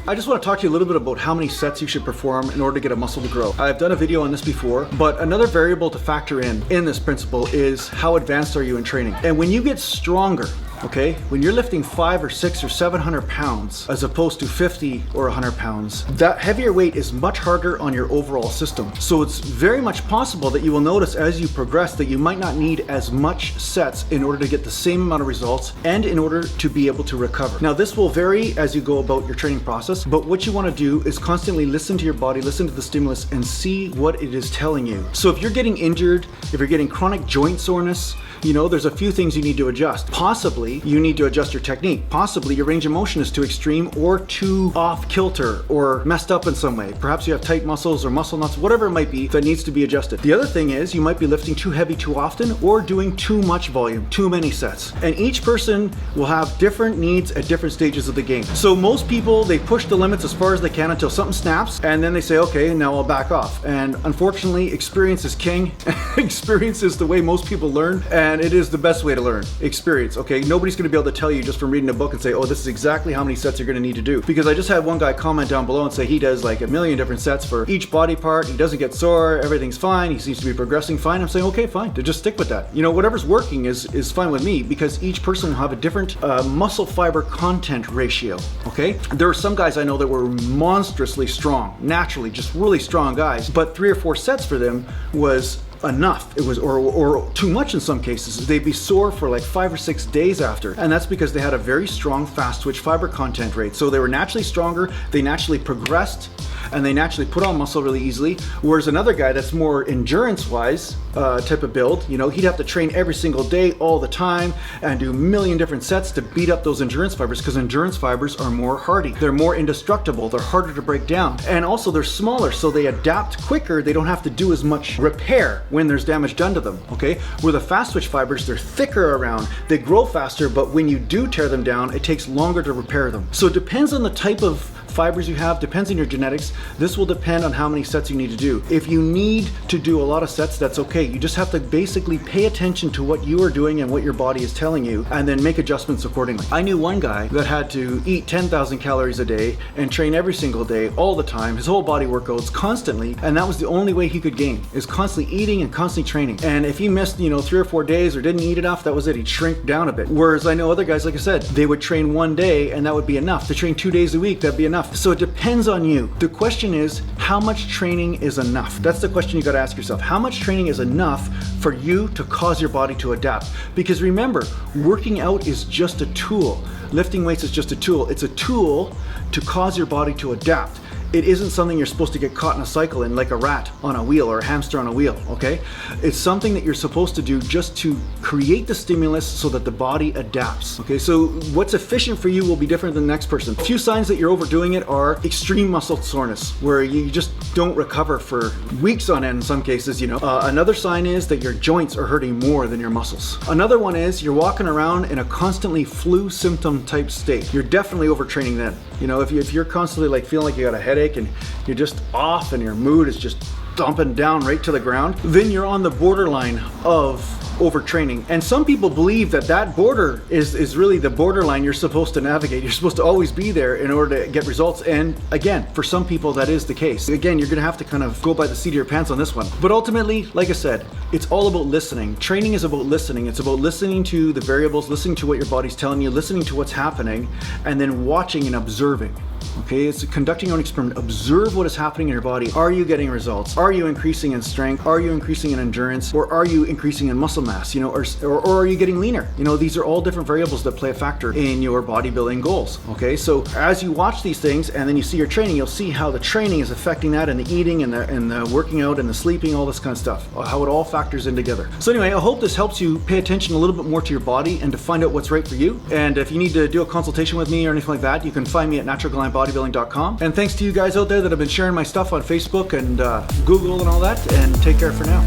I just want to talk to you a little bit about how many sets you should perform in order to get a muscle to grow. I've done a video on this before, but another variable to factor in this principle is how advanced are you in training. And when you get stronger, okay, when you're lifting 500 or 600 or 700 pounds as opposed to 50 or 100 pounds, that heavier weight is much harder on your overall system. So it's very much possible that you will notice as you progress that you might not need as much sets in order to get the same amount of results and in order to be able to recover. Now this will vary as you go about your training process, but what you want to do is constantly listen to your body, listen to the stimulus, and see what it is telling you. So if you're getting injured, if you're getting chronic joint soreness, you know, there's a few things you need to adjust. Possibly you need to adjust your technique. Possibly your range of motion is too extreme or too off kilter or messed up in some way. Perhaps you have tight muscles or muscle knots, whatever it might be that needs to be adjusted. The other thing is you might be lifting too heavy too often or doing too much volume, too many sets. And each person will have different needs at different stages of the game. So most people, they push the limits as far as they can until something snaps and then they say, okay, now I'll back off. And unfortunately, experience is king. Experience is the way most people learn. And it is the best way to learn. Experience, okay? Nobody's gonna be able to tell you just from reading a book and say, oh, this is exactly how many sets you're gonna need to do. Because I just had one guy comment down below and say he does like 1,000,000 different sets for each body part. He doesn't get sore, everything's fine, he seems to be progressing fine. I'm saying, okay, fine, to just stick with that. You know, whatever's working is fine with me because each person will have a different muscle fiber content ratio, okay? There are some guys I know that were monstrously strong, naturally, just really strong guys, but 3 or 4 sets for them was enough. It was or too much in some cases. They'd be sore for like 5 or 6 days after, and that's because they had a very strong fast twitch fiber content rate. So they were naturally stronger, they naturally progressed, and they naturally put on muscle really easily. Whereas another guy that's more endurance wise type of build, you know, he'd have to train every single day all the time and do 1,000,000 different sets to beat up those endurance fibers, because endurance fibers are more hardy, they're more indestructible, they're harder to break down, and also they're smaller, so they adapt quicker. They don't have to do as much repair when there's damage done to them, okay? Where the fast twitch fibers, they're thicker around, they grow faster, but when you do tear them down, it takes longer to repair them. So it depends on the type of fibers you have, depends on your genetics. This will depend on how many sets you need to do. If you need to do a lot of sets, that's okay. You just have to basically pay attention to what you are doing and what your body is telling you, and then make adjustments accordingly. I knew one guy that had to eat 10,000 calories a day and train every single day, all the time, his whole body workouts constantly, and that was the only way he could gain, is constantly eating and constantly training. And if he missed, you know, 3 or 4 days or didn't eat enough, that was it. He'd shrink down a bit. Whereas I know other guys, like I said, they would train 1 day and that would be enough. To train 2 days a week, that'd be enough. So it depends on you. The question is, how much training is enough? That's the question you got to ask yourself. How much training is enough for you to cause your body to adapt? Because remember, working out is just a tool. Lifting weights is just a tool. It's a tool to cause your body to adapt. It isn't something you're supposed to get caught in a cycle in, like a rat on a wheel or a hamster on a wheel, okay? It's something that you're supposed to do just to create the stimulus so that the body adapts, okay? So what's efficient for you will be different than the next person. A few signs that you're overdoing it are extreme muscle soreness, where you just don't recover for weeks on end in some cases, you know. Another sign is that your joints are hurting more than your muscles. Another one is you're walking around in a constantly flu symptom type state. You're definitely overtraining then. You know, if you're constantly like feeling like you got a headache and you're just off and your mood is just dumping down right to the ground, then you're on the borderline of overtraining. And some people believe that that border is really the borderline you're supposed to navigate. You're supposed to always be there in order to get results. And again, for some people that is the case. Again, you're gonna have to kind of go by the seat of your pants on this one. But ultimately, like I said, it's all about listening. Training is about listening. It's about listening to the variables, listening to what your body's telling you, listening to what's happening, and then watching and observing. Okay, it's conducting your own experiment. Observe what is happening in your body. Are you getting results? Are you increasing in strength? Are you increasing in endurance? Or are you increasing in muscle mass? You know, or are you getting leaner? You know, these are all different variables that play a factor in your bodybuilding goals. Okay, so as you watch these things and then you see your training, you'll see how the training is affecting that, and the eating and the working out and the sleeping, all this kind of stuff, how it all factors in together. So anyway, I hope this helps you pay attention a little bit more to your body and to find out what's right for you. And if you need to do a consultation with me or anything like that, you can find me at naturalgallantbodybuilding.com. And thanks to you guys out there that have been sharing my stuff on Facebook and Google and all that, and take care for now.